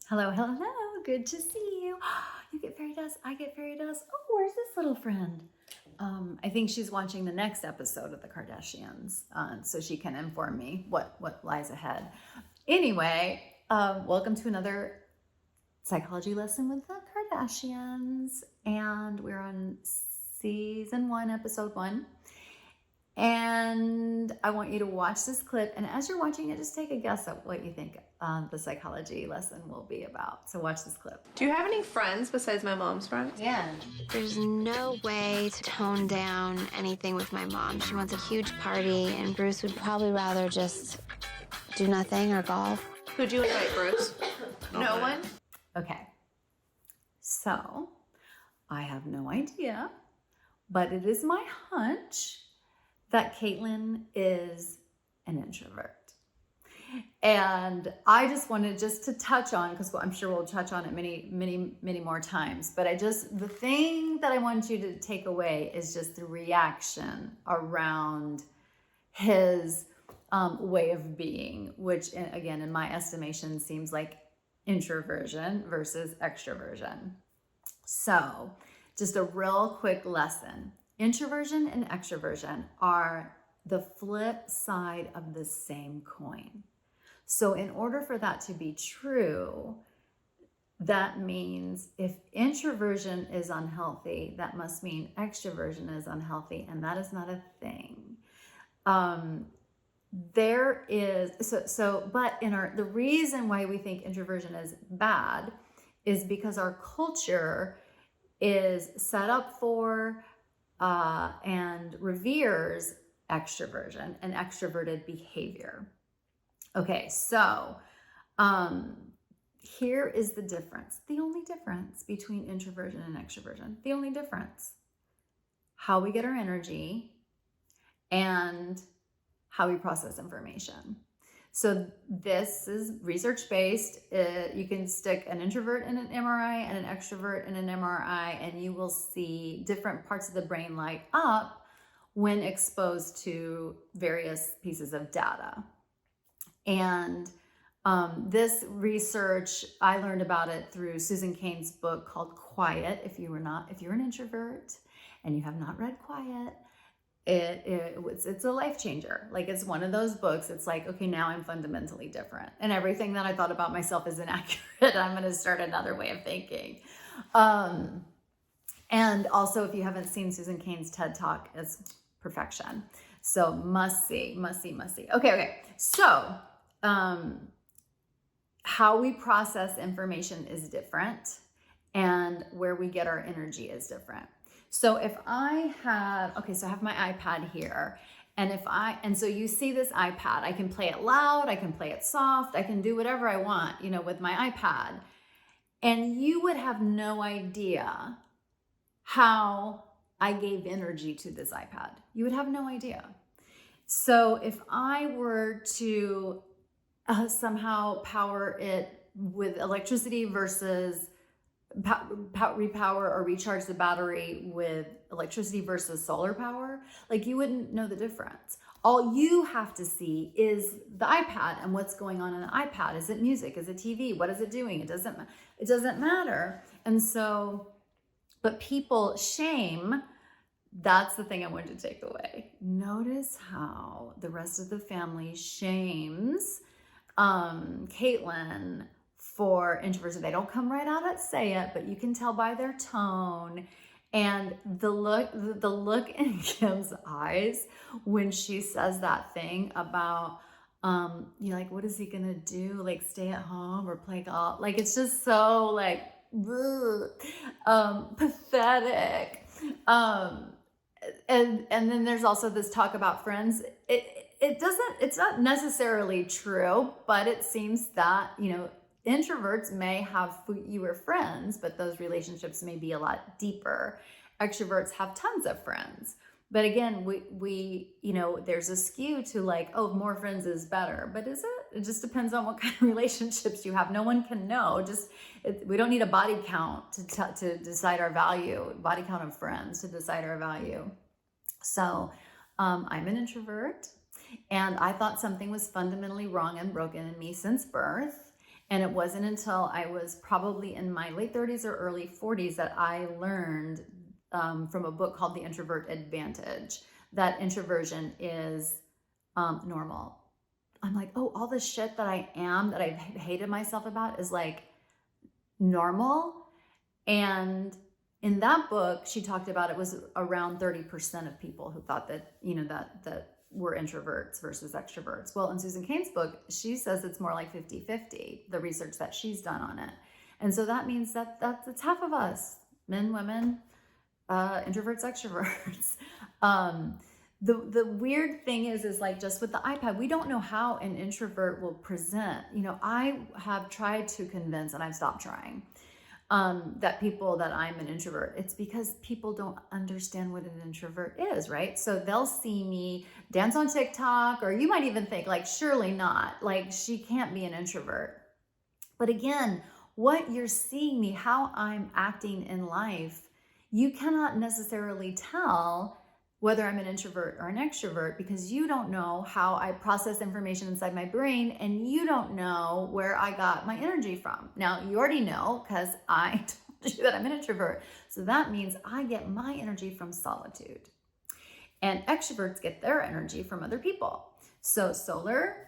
Hello, hello, hello. Good to see you. You get fairy dust. I get fairy dust. Oh, where's this little friend? I think she's watching the next episode of the Kardashians, so she can inform me what lies ahead. Anyway, welcome to another psychology lesson with the Kardashians, and we're on season 1, episode 1. And I want you to watch this clip. And as you're watching it, just take a guess at what you think the psychology lesson will be about. So watch this clip. Do you have any friends besides my mom's friends? Yeah. There's no way to tone down anything with my mom. She wants a huge party, and Bruce would probably rather just do nothing or golf. Who'd you invite, Bruce? No one? Okay. So I have no idea, but it is my hunch that Caitlin is an introvert. And I just wanted to touch on, because I'm sure we'll touch on it many more times, but the thing that I want you to take away is just the reaction around his way of being, which again, in my estimation, seems like introversion versus extroversion. So just a real quick lesson. Introversion and extroversion are the flip side of the same coin. So in order for that to be true, that means if introversion is unhealthy, that must mean extroversion is unhealthy, and that is not a thing. But the reason why we think introversion is bad is because our culture is set up for and reveres extroversion and extroverted behavior. Okay, so here is the difference. The only difference between introversion and extroversion, the only difference, how we get our energy and how we process information. So this is research-based. You can stick an introvert in an MRI and an extrovert in an MRI, and you will see different parts of the brain light up when exposed to various pieces of data. And this research, I learned about it through Susan Cain's book called Quiet. If you're an introvert and you have not read Quiet, it's a life changer. Like, it's one of those books. It's like, okay, now I'm fundamentally different, and everything that I thought about myself is inaccurate. I'm going to start another way of thinking. And also, if you haven't seen Susan Cain's TED Talk, it's perfection. So must see. Okay. So how we process information is different, and where we get our energy is different. So if I have my iPad here, and so you see this iPad, I can play it loud, I can play it soft, I can do whatever I want, with my iPad. And you would have no idea how I gave energy to this iPad. You would have no idea. So if I were to somehow power it with electricity versus repower or recharge the battery with electricity versus solar power, like, you wouldn't know the difference. All you have to see is the iPad and what's going on in the iPad. Is it music? Is it TV? What is it doing? It doesn't matter. And so, but people shame. That's the thing I wanted to take away. Notice how the rest of the family shames Caitlin for introversion. They don't come right out and say it, but you can tell by their tone and the look in Kim's eyes when she says that thing about, you're like, what is he gonna do? Like, stay at home or play golf? Like, it's just so like, pathetic. And then there's also this talk about friends. It's not necessarily true, but it seems that, introverts may have fewer friends, but those relationships may be a lot deeper. Extroverts have tons of friends. But again, we there's a skew to like, oh, more friends is better. But is it? It just depends on what kind of relationships you have. No one can know. We don't need a body count to decide our value, body count of friends to decide our value. So I'm an introvert, and I thought something was fundamentally wrong and broken in me since birth. And it wasn't until I was probably in my late 30s or early 40s that I learned from a book called The Introvert Advantage that introversion is normal. I'm like, oh, all the shit that I am, that I've hated myself about is like normal. And in that book, she talked about it was around 30% of people who thought that, that were introverts versus extroverts. Well, in Susan Cain's book, she says it's more like 50-50, the research that she's done on it. And so that means that's half of us, men, women, introverts, extroverts. The weird thing is like just with the iPad, we don't know how an introvert will present. I have tried to convince, and I've stopped trying, that people that I'm an introvert. It's because people don't understand what an introvert is, right? So they'll see me dance on TikTok, or you might even think like, surely not, like she can't be an introvert. But again, what you're seeing me, how I'm acting in life, you cannot necessarily tell whether I'm an introvert or an extrovert because you don't know how I process information inside my brain, and you don't know where I got my energy from. Now, you already know because I told you that I'm an introvert. So that means I get my energy from solitude. And extroverts get their energy from other people. So solar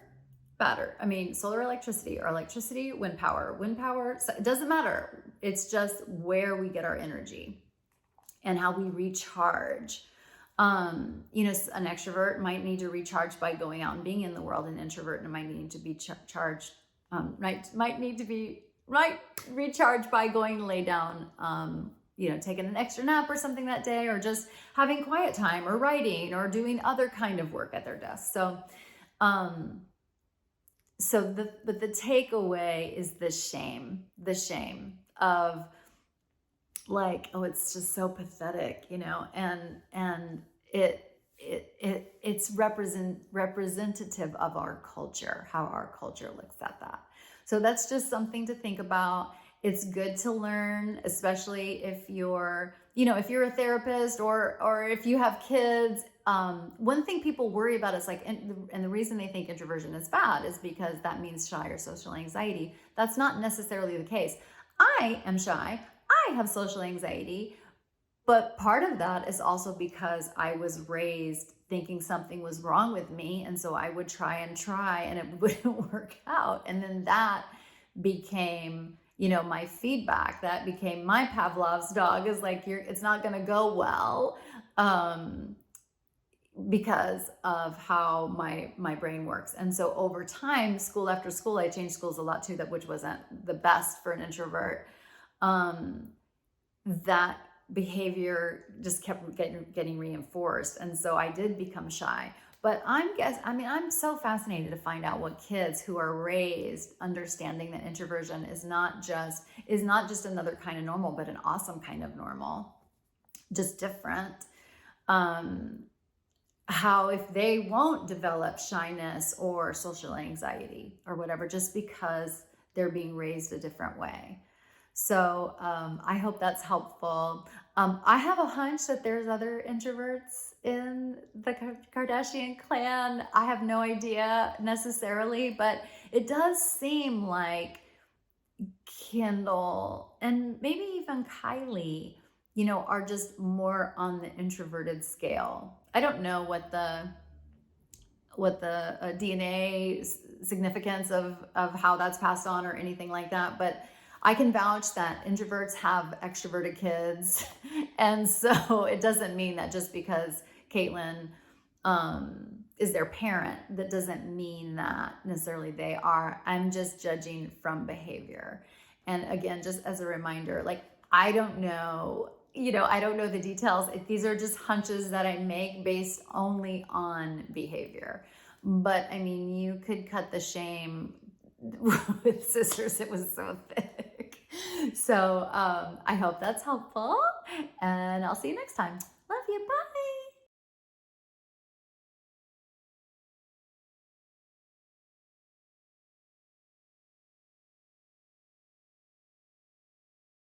electricity, or electricity, wind power, so it doesn't matter. It's just where we get our energy and how we recharge. An extrovert might need to recharge by going out and being in the world. An introvert might need to be recharged by going to lay down, taking an extra nap or something that day, or just having quiet time, or writing, or doing other kind of work at their desk. So, but the takeaway is the shame of like, oh, it's just so pathetic, and it's representative of our culture, how our culture looks at that. So that's just something to think about. It's good to learn, especially if you're a therapist or if you have kids. One thing people worry about is like, and the reason they think introversion is bad is because that means shy or social anxiety. That's not necessarily the case. I am shy. I have social anxiety, but part of that is also because I was raised thinking something was wrong with me. And so I would try and it wouldn't work out. And then that became, my feedback. That became my Pavlov's dog, is like, it's not going to go well, because of how my brain works. And so over time, school after school, I changed schools a lot too, which wasn't the best for an introvert. That behavior just kept getting reinforced. And so I did become shy. But I'm so fascinated to find out what kids who are raised understanding that introversion is not just another kind of normal, but an awesome kind of normal, just different. How if they won't develop shyness or social anxiety or whatever, just because they're being raised a different way. So I hope that's helpful. I have a hunch that there's other introverts in the Kardashian clan. I have no idea necessarily, but it does seem like Kendall and maybe even Kylie, are just more on the introverted scale. I don't know what the DNA significance of how that's passed on or anything like that, but I can vouch that introverts have extroverted kids. And so it doesn't mean that just because Caitlin is their parent, that doesn't mean that necessarily they are. I'm just judging from behavior. And again, just as a reminder, like, I don't know the details. These are just hunches that I make based only on behavior. But I mean, you could cut the shame with scissors. It was so thick. So I hope that's helpful, and I'll see you next time.